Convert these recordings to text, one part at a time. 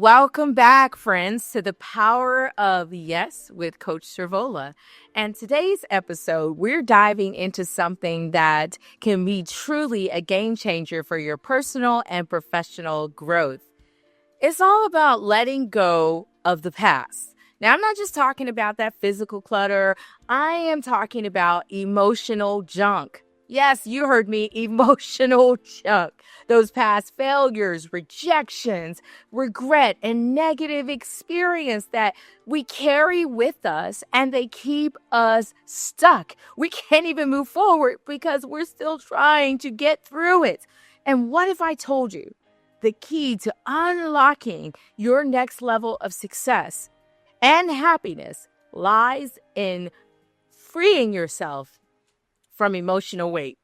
Welcome back, friends, to the Power of Yes with Coach Servola. And today's episode, we're diving into something that can be truly a game changer for your personal and professional growth. It's all about letting go of the past. Now, I'm not just talking about that physical clutter. I am talking about emotional junk. Yes, you heard me, emotional junk. Those past failures, rejections, regret, and negative experience that we carry with us and they keep us stuck. We can't even move forward because we're still trying to get through it. And what if I told you the key to unlocking your next level of success and happiness lies in freeing yourself from emotional weight?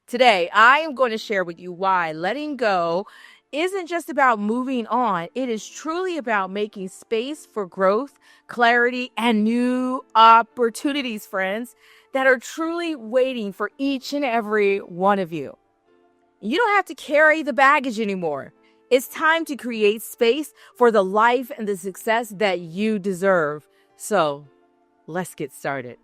Today, I am going to share with you why letting go isn't just about moving on. It is truly about making space for growth, clarity, and new opportunities, friends, that are truly waiting for each and every one of you. You don't have to carry the baggage anymore. It's time to create space for the life and the success that you deserve. So let's get started.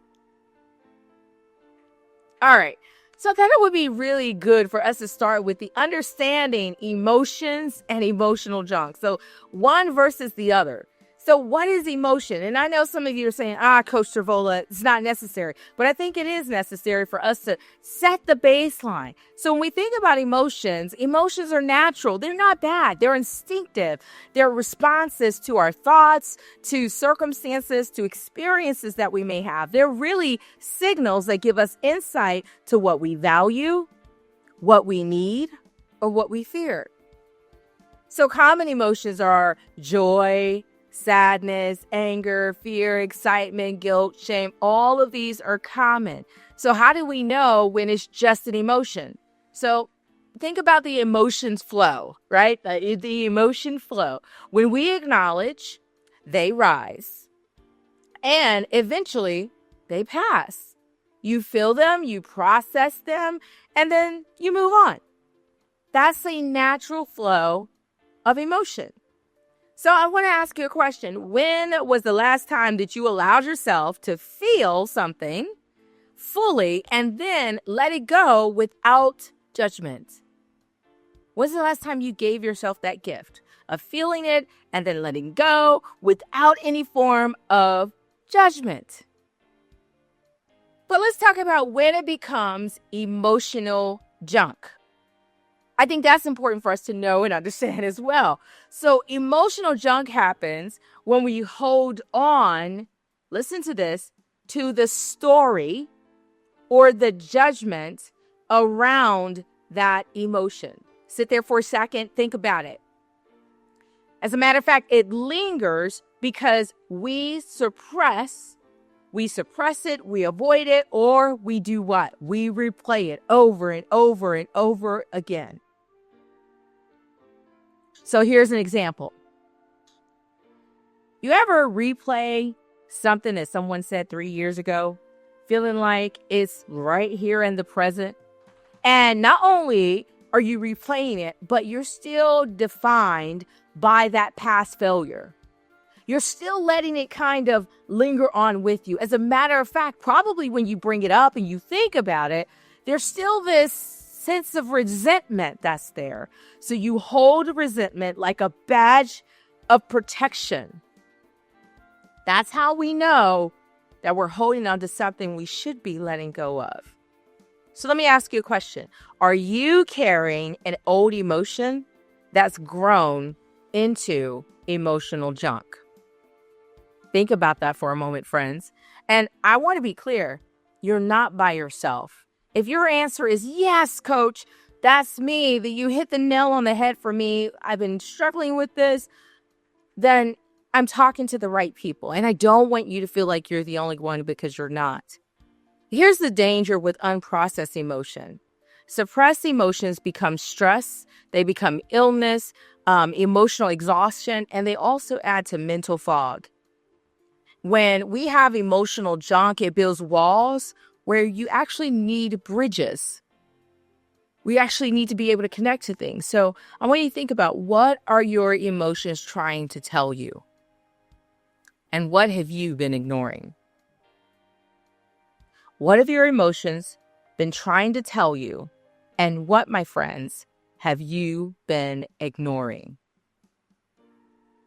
All right. So I thought it would be really good for us to start with the understanding emotions and emotional junk. So one versus the other. So what is emotion? And I know some of you are saying, Coach Servola, it's not necessary. But I think it is necessary for us to set the baseline. So when we think about emotions, emotions are natural. They're not bad. They're instinctive. They're responses to our thoughts, to circumstances, to experiences that we may have. They're really signals that give us insight to what we value, what we need, or what we fear. So common emotions are joy, sadness, anger, fear, excitement, guilt, shame. All of these are common. So how do we know when it's just an emotion? So think about the emotions flow, right? The emotion flow. When we acknowledge, they rise. And eventually, they pass. You feel them, you process them, and then you move on. That's a natural flow of emotion. So I want to ask you a question. When was the last time that you allowed yourself to feel something fully and then let it go without judgment? When's the last time you gave yourself that gift of feeling it and then letting go without any form of judgment? But let's talk about when it becomes emotional junk. I think that's important for us to know and understand as well. So emotional junk happens when we hold on, listen to this, to the story or the judgment around that emotion. Sit there for a second, think about it. As a matter of fact, it lingers because we suppress it, we avoid it, or we do what? We replay it over and over and over again. So here's an example. You ever replay something that someone said 3 years ago, feeling like it's right here in the present? And not only are you replaying it, but you're still defined by that past failure. You're still letting it kind of linger on with you. As a matter of fact, probably when you bring it up and you think about it, there's still this sense of resentment that's there. So you hold resentment like a badge of protection. That's how we know that we're holding on to something we should be letting go of. So let me ask you a question. Are you carrying an old emotion that's grown into emotional junk? Think about that for a moment, friends. And I want to be clear, you're not by yourself. If your answer is yes, coach, that's me, that you hit the nail on the head for me, I've been struggling with this, then I'm talking to the right people. And I don't want you to feel like you're the only one because you're not. Here's the danger with unprocessed emotion. Suppressed emotions become stress, they become illness, emotional exhaustion, and they also add to mental fog. When we have emotional junk, it builds walls where you actually need bridges. We actually need to be able to connect to things. So I want you to think about, what are your emotions trying to tell you? And what have you been ignoring? What have your emotions been trying to tell you? And what, my friends, have you been ignoring?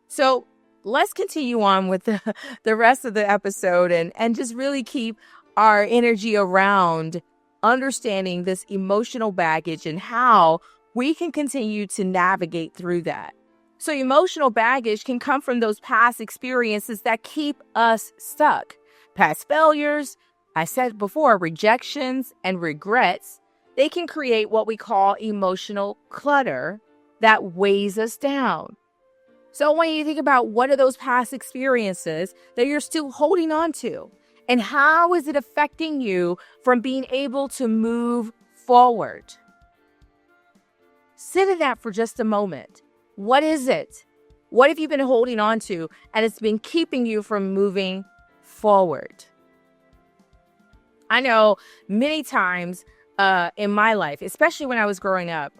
So let's continue on with the rest of the episode and just really keep our energy around understanding this emotional baggage and how we can continue to navigate through that. So emotional baggage can come from those past experiences that keep us stuck. Past failures, I said before, rejections and regrets, they can create what we call emotional clutter that weighs us down. So when you think about, what are those past experiences that you're still holding on to? And how is it affecting you from being able to move forward? Sit in that for just a moment. What is it? What have you been holding on to and it's been keeping you from moving forward? I know many times in my life, especially when I was growing up,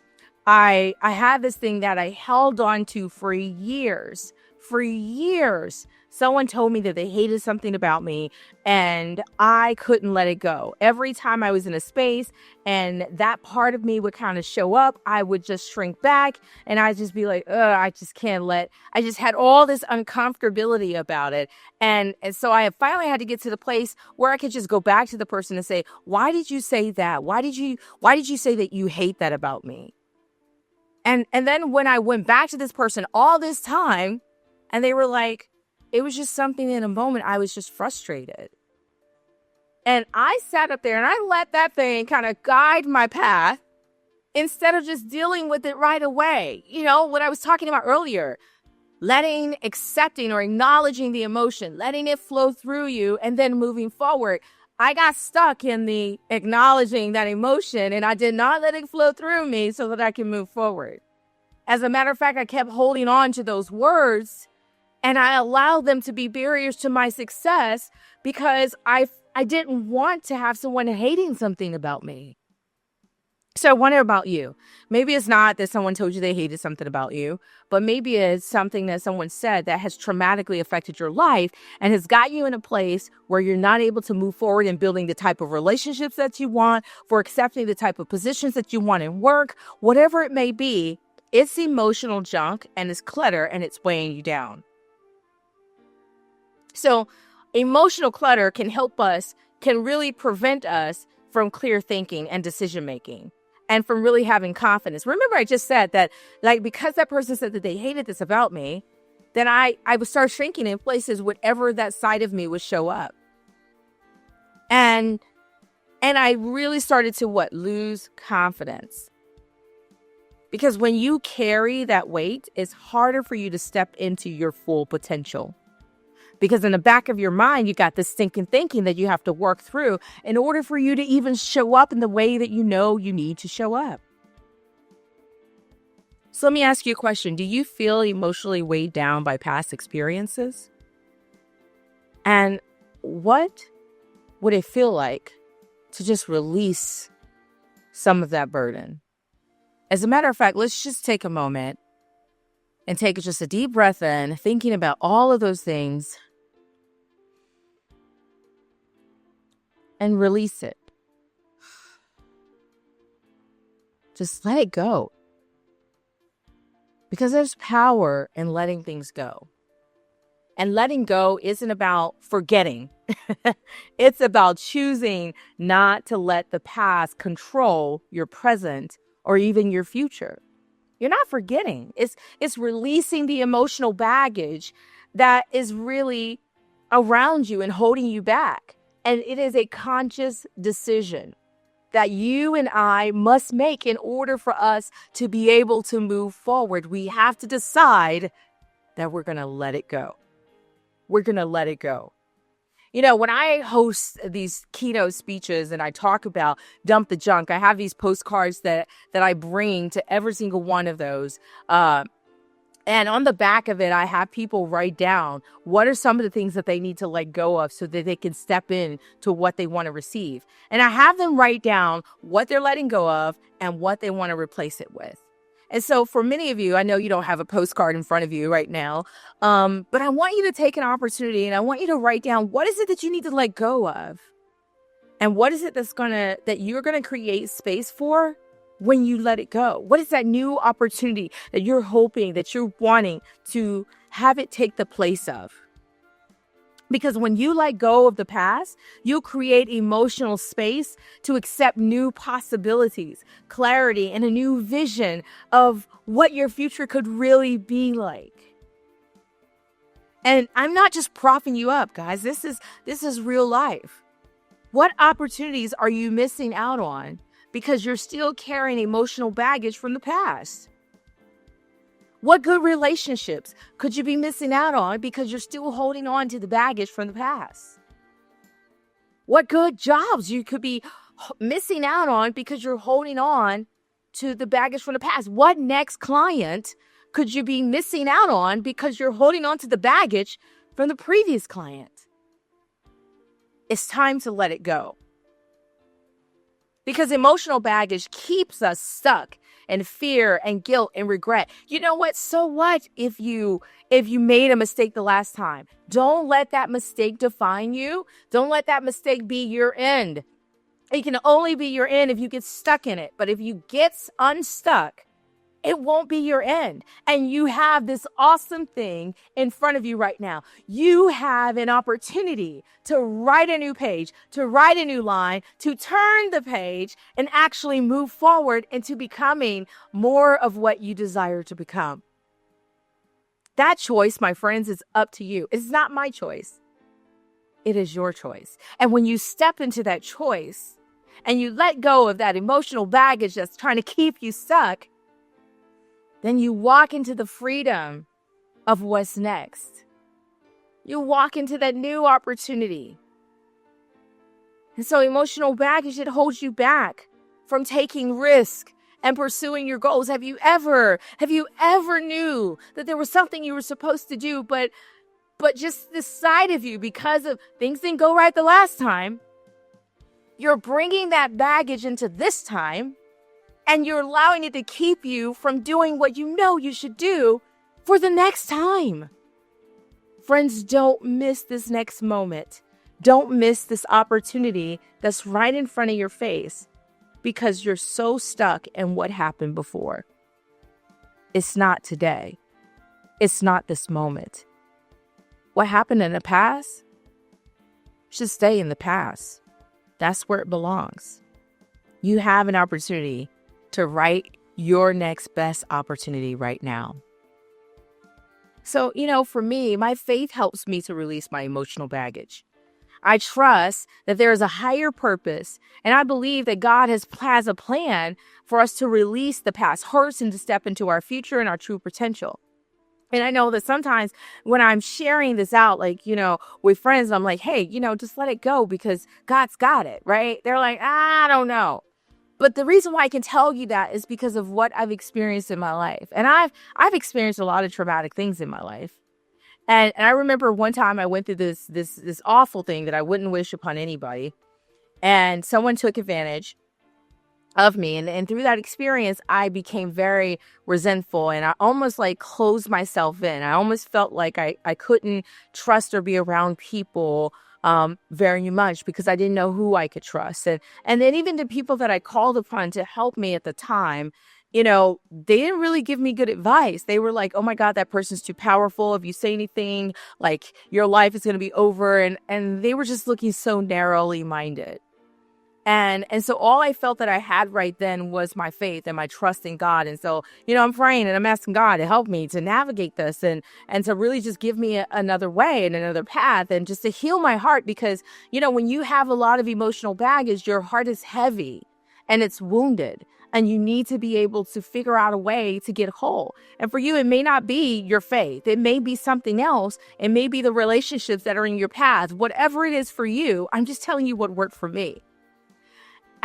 I had this thing that I held on to for years. For years, someone told me that they hated something about me and I couldn't let it go. Every time I was in a space and that part of me would kind of show up, I would just shrink back and I'd just be like, I just can't I just had all this uncomfortability about it. And so I finally had to get to the place where I could just go back to the person and say, why did you say that? Why did you say that you hate that about me? And then when I went back to this person all this time, and they were like, it was just something in a moment, I was just frustrated. And I sat up there and I let that thing kind of guide my path instead of just dealing with it right away. You know, what I was talking about earlier, accepting or acknowledging the emotion, letting it flow through you and then moving forward. I got stuck in the acknowledging that emotion and I did not let it flow through me so that I can move forward. As a matter of fact, I kept holding on to those words and I allowed them to be barriers to my success because I didn't want to have someone hating something about me. So I wonder about you. Maybe it's not that someone told you they hated something about you, but maybe it's something that someone said that has traumatically affected your life and has got you in a place where you're not able to move forward in building the type of relationships that you want, for accepting the type of positions that you want in work, whatever it may be. It's emotional junk and it's clutter and it's weighing you down. So emotional clutter can really prevent us from clear thinking and decision making and from really having confidence. Remember, I just said that, because that person said that they hated this about me, then I would start shrinking in places whatever that side of me would show up. And I really started to lose confidence. Because when you carry that weight, it's harder for you to step into your full potential. Because in the back of your mind, you got this stinking thinking that you have to work through in order for you to even show up in the way that you know you need to show up. So let me ask you a question. Do you feel emotionally weighed down by past experiences? And what would it feel like to just release some of that burden? As a matter of fact, let's just take a moment and take just a deep breath in, thinking about all of those things, and release it. Just let it go. Because there's power in letting things go. And letting go isn't about forgetting. It's about choosing not to let the past control your present or even your future. You're not forgetting. It's releasing the emotional baggage that is really around you and holding you back. And it is a conscious decision that you and I must make in order for us to be able to move forward. We have to decide that we're going to let it go. We're going to let it go. You know, when I host these keynote speeches and I talk about dump the junk, I have these postcards that I bring to every single one of those. And on the back of it, I have people write down what are some of the things that they need to let go of so that they can step in to what they want to receive. And I have them write down what they're letting go of and what they want to replace it with. And so for many of you, I know you don't have a postcard in front of you right now, but I want you to take an opportunity and I want you to write down what is it that you need to let go of? And what is it that you're going to create space for when you let it go? What is that new opportunity that you're hoping, that you're wanting to have it take the place of? Because when you let go of the past, you'll create emotional space to accept new possibilities, clarity, and a new vision of what your future could really be like. And I'm not just propping you up, guys. This is real life. What opportunities are you missing out on because you're still carrying emotional baggage from the past? What good relationships could you be missing out on because you're still holding on to the baggage from the past? What good jobs you could be missing out on because you're holding on to the baggage from the past? What next client could you be missing out on because you're holding on to the baggage from the previous client? It's time to let it go. Because emotional baggage keeps us stuck in fear and guilt and regret. You know what? So what if you made a mistake the last time? Don't let that mistake define you. Don't let that mistake be your end. It can only be your end if you get stuck in it. But if you get unstuck, it won't be your end. And you have this awesome thing in front of you right now. You have an opportunity to write a new page, to write a new line, to turn the page and actually move forward into becoming more of what you desire to become. That choice, my friends, is up to you. It's not my choice. It is your choice. And when you step into that choice and you let go of that emotional baggage that's trying to keep you stuck, then you walk into the freedom of what's next. You walk into that new opportunity. And so emotional baggage, it holds you back from taking risk and pursuing your goals. Have you ever knew that there was something you were supposed to do, but just this side of you, because of things didn't go right the last time, you're bringing that baggage into this time, and you're allowing it to keep you from doing what you know you should do for the next time. Friends, don't miss this next moment. Don't miss this opportunity that's right in front of your face because you're so stuck in what happened before. It's not today. It's not this moment. What happened in the past should stay in the past. That's where it belongs. You have an opportunity to write your next best opportunity right now. So, for me, my faith helps me to release my emotional baggage. I trust that there is a higher purpose, and I believe that God has a plan for us to release the past hurts and to step into our future and our true potential. And I know that sometimes when I'm sharing this out, with friends, I'm like, hey, just let it go because God's got it, right? They're like, I don't know. But the reason why I can tell you that is because of what I've experienced in my life. And I've experienced a lot of traumatic things in my life. And I remember one time I went through this awful thing that I wouldn't wish upon anybody. And someone took advantage of me. And through that experience, I became very resentful and I almost closed myself in. I almost felt like I couldn't trust or be around people very much because I didn't know who I could trust. And then even the people that I called upon to help me at the time, they didn't really give me good advice. They were like, oh my God, that person's too powerful. If you say anything, your life is going to be over. And they were just looking so narrowly minded. And so all I felt that I had right then was my faith and my trust in God. And so, I'm praying and I'm asking God to help me to navigate this and to really just give me another way and another path and just to heal my heart. Because, when you have a lot of emotional baggage, your heart is heavy and it's wounded. And you need to be able to figure out a way to get whole. And for you, it may not be your faith. It may be something else. It may be the relationships that are in your path. Whatever it is for you, I'm just telling you what worked for me.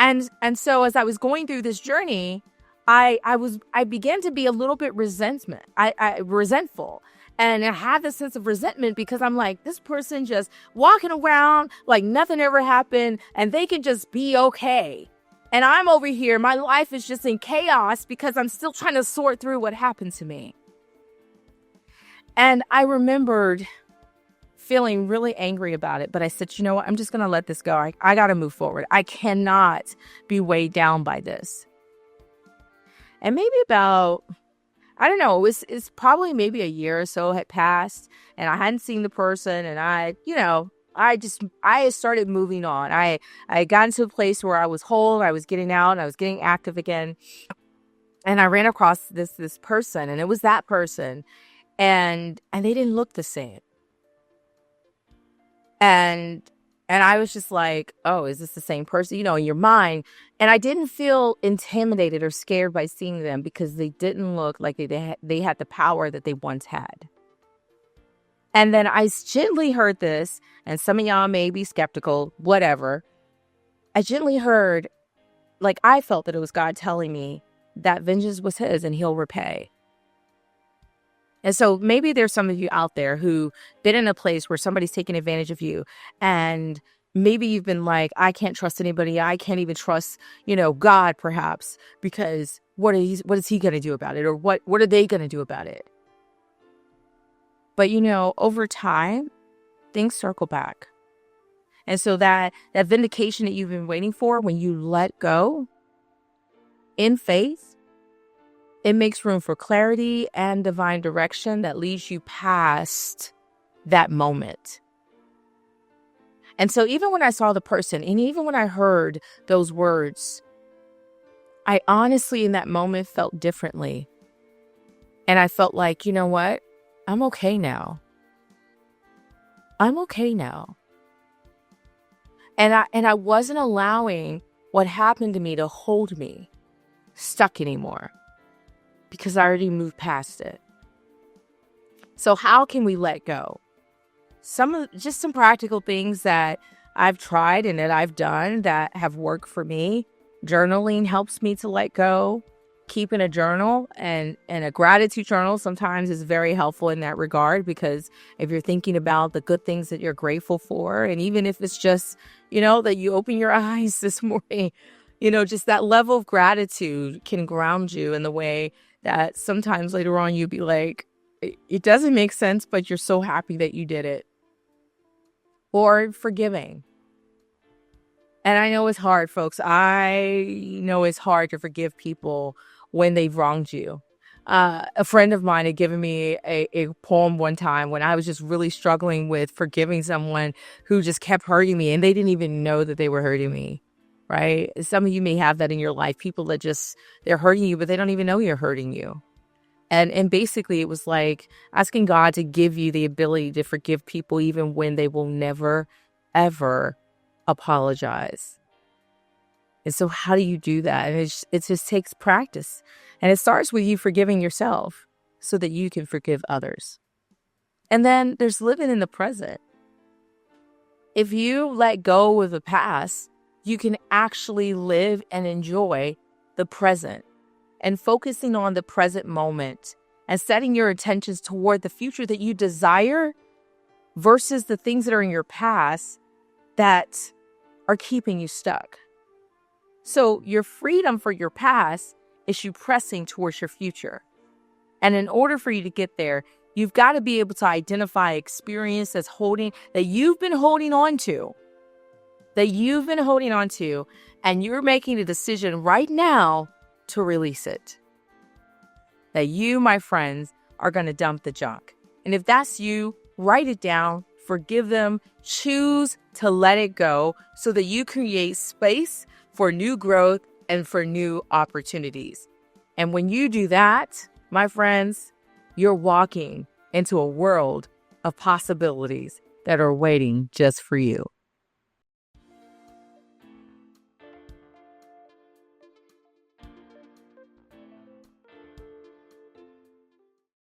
And so as I was going through this journey, I began to be a little bit resentful. And I had this sense of resentment because I'm like, this person just walking around like nothing ever happened and they can just be okay. And I'm over here, my life is just in chaos because I'm still trying to sort through what happened to me. And I remembered feeling really angry about it, but I said, you know what, I'm just going to let this go. I got to move forward. I cannot be weighed down by this. And maybe about, I don't know, it's probably maybe a year or so had passed and I hadn't seen the person and I had started moving on. I had gotten to a place where I was whole, I was getting out and I was getting active again. And I ran across this person and it was that person and they didn't look the same. And I was just like, oh, is this the same person? In your mind. And I didn't feel intimidated or scared by seeing them because they didn't look like they had the power that they once had. And then I gently heard this, and some of y'all may be skeptical, whatever. I gently heard, like I felt that it was God telling me that vengeance was his and he'll repay. And so maybe there's some of you out there who've been in a place where somebody's taking advantage of you. And maybe you've been like, I can't trust anybody. I can't even trust, God perhaps, because what is he going to do about it? Or what are they going to do about it? But, over time, things circle back. And so that vindication that you've been waiting for, when you let go in faith, it makes room for clarity and divine direction that leads you past that moment. And so even when I saw the person and even when I heard those words, I honestly in that moment felt differently. And I felt like, you know what? I'm okay now. I'm okay now. And I wasn't allowing what happened to me to hold me stuck anymore, because I already moved past it. So how can we let go? Some practical things that I've tried and that I've done that have worked for me. Journaling helps me to let go. Keeping a journal and a gratitude journal sometimes is very helpful in that regard, because if you're thinking about the good things that you're grateful for, and even if it's just, that you open your eyes this morning, just that level of gratitude can ground you in the way that sometimes later on you'd be like, it doesn't make sense, but you're so happy that you did it. Or forgiving. And I know it's hard, folks. I know it's hard to forgive people when they've wronged you. A friend of mine had given me a poem one time when I was just really struggling with forgiving someone who just kept hurting me and they didn't even know that they were hurting me, right? Some of you may have that in your life, people that they're hurting you, but they don't even know you're hurting you. And basically it was like asking God to give you the ability to forgive people even when they will never, ever apologize. And so how do you do that? And it just takes practice. And it starts with you forgiving yourself so that you can forgive others. And then there's living in the present. If you let go of the past, you can actually live and enjoy the present, and focusing on the present moment and setting your intentions toward the future that you desire versus the things that are in your past that are keeping you stuck. So your freedom for your past is you pressing towards your future. And in order for you to get there, you've got to be able to identify experience that you've been holding on to, and you're making a decision right now to release it. That you, my friends, are going to dump the junk. And if that's you, write it down, forgive them, choose to let it go so that you create space for new growth and for new opportunities. And when you do that, my friends, you're walking into a world of possibilities that are waiting just for you.